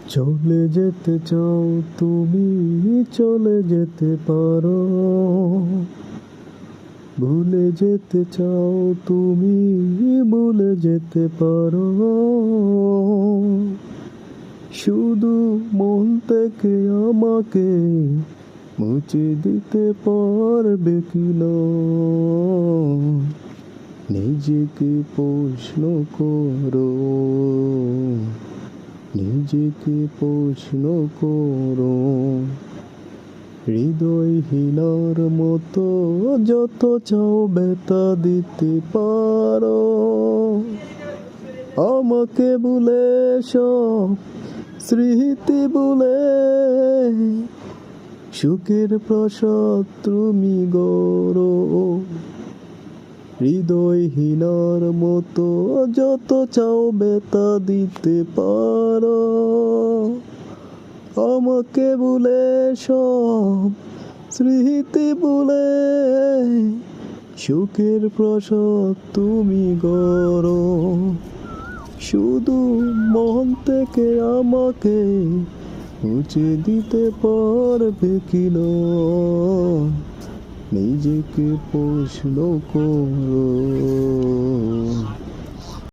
চলে যেতে চাও তুমি, চলে যেতে পারো। ভুলে যেতে চাও তুমি, ভুলে যেতে পারো। শুধু মন থেকে আমাকে মুছে দিতে পারবে কি না? নিজেকে প্রশ্ন করো, নিজেকে প্রশ্ন করো। হৃদয়হীনার মতো যত চাও ব্যথা দিতে পারো। আমাকে ভুলে সব স্মৃতি ভুলে সুখের প্রসাদ তুমি গড়ো। হৃদয়হীনার মতো যত চাও ব্যথা দিতে পারো। আমাকে ভুলে সব স্মৃতি ভুলে সুখের প্রসাদ তুমি গড়ো। শুধু মন থেকে আমাকে মুছে দিতে পারবে কি না? নিজেকে প্রশ্ন করো।